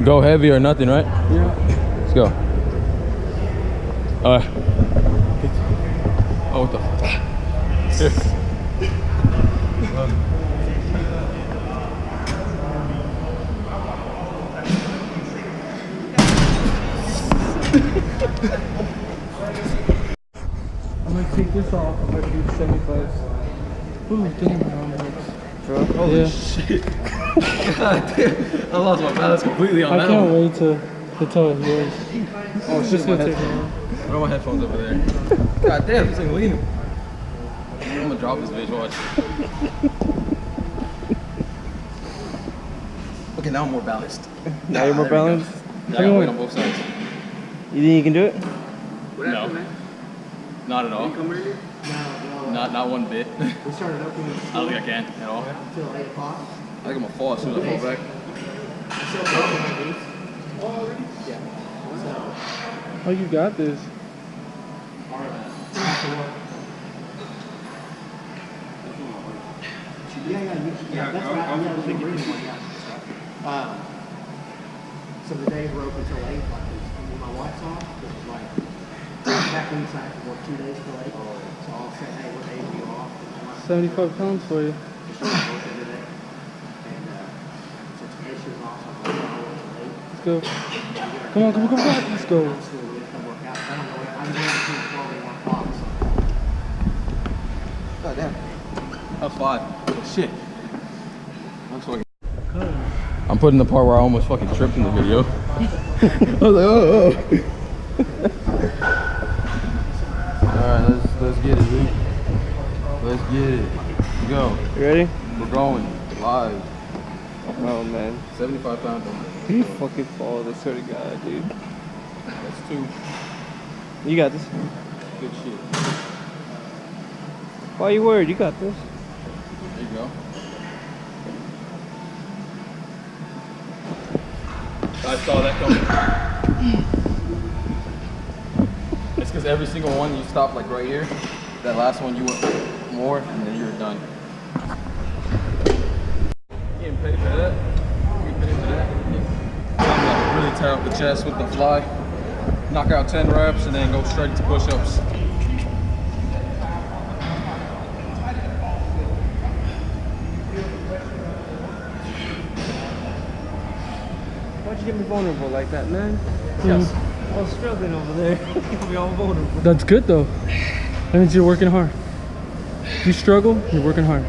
Go heavy or nothing, right? Yeah. Let's go. Alright. Oh, what the? Here. I'm gonna take this off. I'm gonna do 75s. Ooh, damn, my arm hurts. Bro, holy shit. God damn. I lost my balance completely on that one. I can't wait to tell it yours. Oh shit, gonna take what are my headphones over there? God damn, this thing leaning. I'm gonna drop this bitch, watch. Okay, now I'm more balanced. Now you're more balanced? Yeah, I got weight on both sides. You think you can do it? No. Not at all. Come earlier? No. Not one bit. We started opening I don't think I can at all. until 8 o'clock. I think I'm gonna fall as soon as I fall back. Oh, you got this. Yeah, that's right. I'm the reason why, yeah. So the days were open till 8, like when my wife's off, it was like back inside for work 2 days till 8. So I'll say, hey, what days are you off? 75 pounds for you. And since Aisha's off, I'm like, I'll work till 8. Let's go. Come on, come on, come on. Let's go. I'm still going to come work out. I don't know. I'm going between 12 and 1 o'clock. God damn. That was 5. Oh shit. I'm fucking. I'm putting the part where I almost fucking tripped in the video. I was like, oh. Alright, let's get it, Luke. Let's get it. Let's go. You ready? We're going live. Oh man. 75 pounds. You fucking fall, I swear to God, dude. That's 2. You got this. Good shit. Why are you worried? You got this. There you go. I saw that coming. It's because every single one you stopped like right here. That last one you went more and then you were done. Getting paid for that. Getting paid for that. I'm like really tear up the chest with the fly. Knock out 10 reps and then go straight to push-ups. Why'd you get me vulnerable like that, man? Yes. I was struggling over there. We all vulnerable. That's good though. That means you're working hard. If you struggle, you're working hard.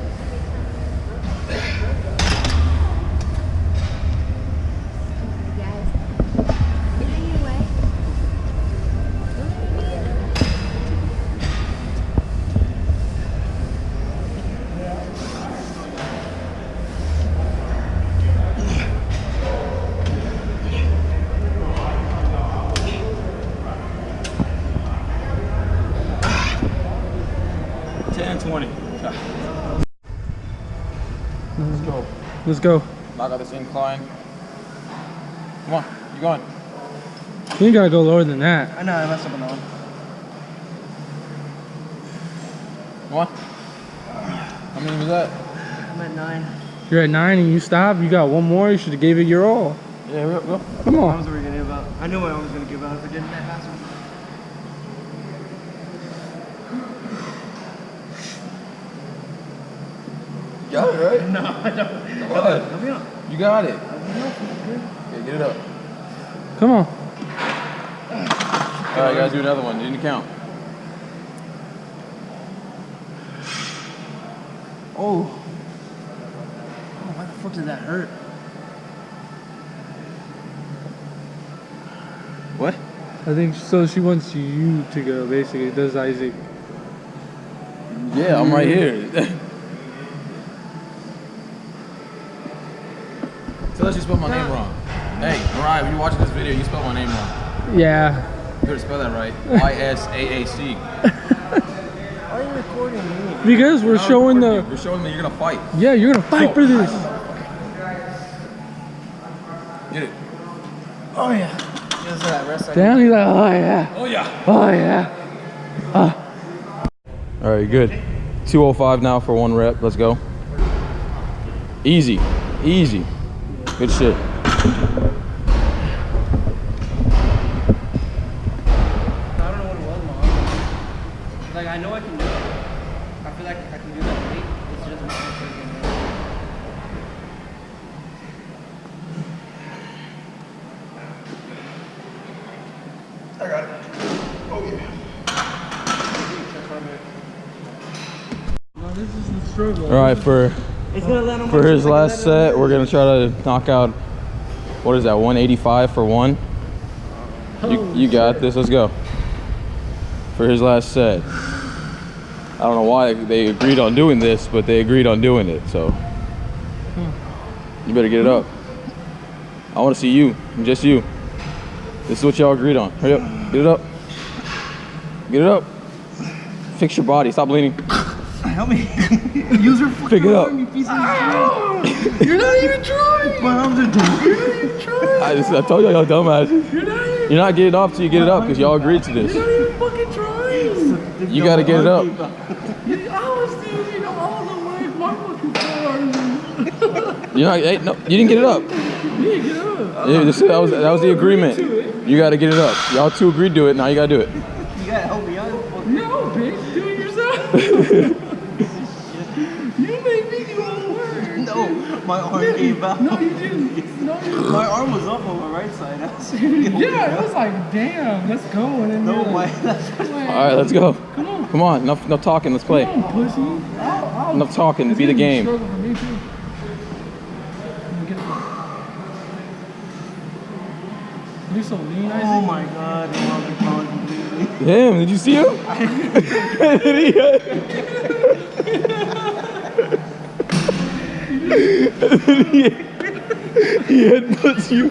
Let's go. Let's go. Knock out this incline. Come on, you going? You ain't gotta go lower than that. I know, I messed up on that one. Come on. How many was that? I'm at 9. You're at 9 and you stop. You got one more. You should have gave it your all. Yeah, go. Come What on. arms were we gonna give out? I knew what I was gonna give out if I didn't that fast one. You got it, right? No, I don't. What? Help me out. You got it. Okay, get it up. Come on. Alright, guys, do another one. You need to count. Oh, why the fuck did that hurt? What? I think so. She wants you to go. Basically, does Isaac? Yeah, I'm right here. Tell us you spelled my name wrong. Hey, Mariah, when you're watching this video, you spelled my name wrong. Yeah. You better spell that right. Y-S-A-A-C. Why are you recording me? Because we're showing the. We're showing that you're gonna fight. Yeah, you're gonna fight for this. Get it. Oh yeah. Just that rest. Damn, he's like, oh yeah. Oh yeah. Oh yeah. All right, good. 205 now for 1 rep. Let's go. Easy, easy. Good shit. struggle. All right, for his last set, we're gonna try to knock out. What is that? 185 for one. You got this. Let's go. For his last set. I don't know why they agreed on doing this, but they agreed on doing it. So you better get it up. I want to see you, just you. This is what y'all agreed on. Hurry up, get it up. Get it up. Fix your body. Stop leaning. Help me. Use your Pick it up. arm, you piece of shit. You're not even trying. My arms are dead. You're not even trying. I told y'all dumbasses. You're not getting off till you get it up because y'all agreed to this. not even fucking trying. You gotta get it up. I was using all the way my fucking arms. You're not. Hey, no, you didn't get it up. You didn't get up. Yeah, that was the agreement. You gotta get it up. Y'all two agreed to it. Now you gotta do it. You gotta help me out. No, bitch, do it yourself. You made me do all the work. No, my arm gave out. No, you didn't. No, you didn't. My arm was up on my right side. Yeah, it was like, damn, let's go. And then No, you're my. like, All right, let's go. Come on. Enough talking. Let's play. come on, pussy. I'll, Enough talking. Be the it's gonna game. struggle for me too. Let me get it. You're so lean, Isaac. Oh my god, my arm is gone completely. Damn, did you see him? He headbutts you.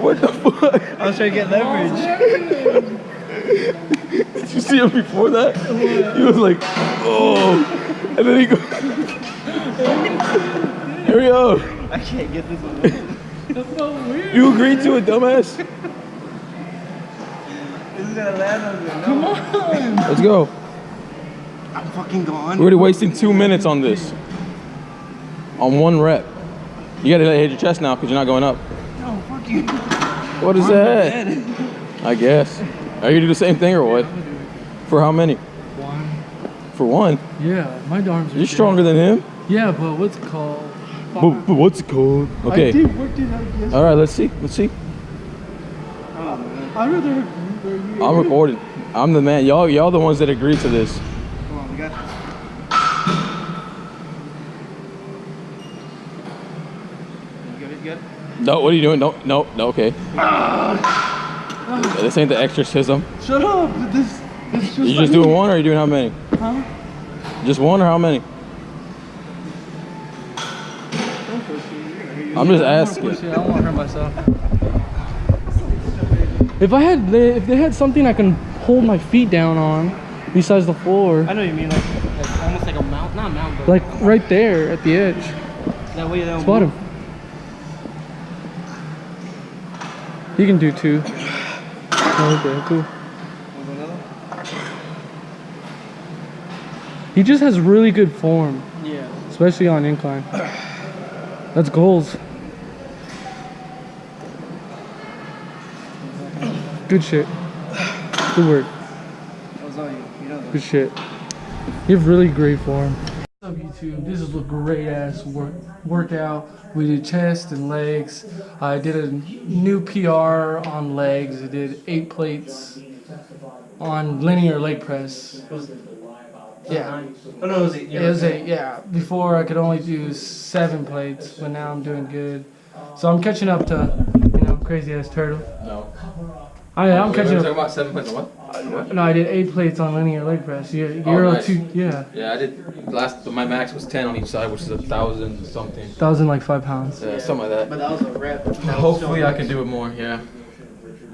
What the fuck? I was trying to get leverage. Did you see him before that? He was like, oh. And then he goes, here we go. I can't get this one. That's so weird. You agreed to it, dumbass. This is gonna land on me. Come on. Let's go. I'm fucking gone. We're already wasting 2 minutes on this. On one rep. You gotta hit your chest now because you're not going up. No, fuck you. What is that? I guess. Are you gonna do the same thing or what? For how many? One. For one? Yeah, my arms are You're stronger than him? Yeah, but what's it called? But what's it called? I Okay. did work it out yesterday. All right, let's see. Let's see. Oh, man. I'd rather. I'm recording. I'm the man. Y'all the ones that agreed to this. Come on, we got this. You good? No, what are you doing? No, okay. This ain't the exorcism. Shut up! This just. You just doing one or are you doing how many? Huh? Just one or how many? I'm just asking. I don't want to hurt myself. If they had something I can hold my feet down on, besides the floor, I know what you mean, like almost like a mount, not a mount, but like right there at the edge. that way they don't Spot move. him. He can do two. Okay, cool. Want another? He just has really good form, Yeah. especially on incline. That's goals. Good shit. Good work. That was all you. You know that. Good shit. You have really great form. What's up, YouTube? This is a great ass workout. We did chest and legs. I did a new PR on legs. I did 8 plates on linear leg press. Yeah. Oh no, it was 8. It was 8, yeah. Before I could only do 7 plates, but now I'm doing good. So I'm catching up to, CrazyazzTurtle. No. I'm catching up. about 7 plates on what? No, I did 8 plates on linear leg press. You're nice. 2, yeah. Yeah, I did. My max was 10 on each side, which is 1,000 something. 1,005 pounds. Yeah, something like that. But that was a rep. Hopefully I can do it more. Yeah.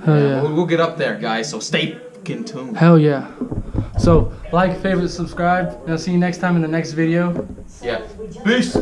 Hell yeah. We'll get up there, guys. So stay fucking tuned. Hell yeah. So, like, favorite, subscribe, and I'll see you next time in the next video. Yeah. Peace.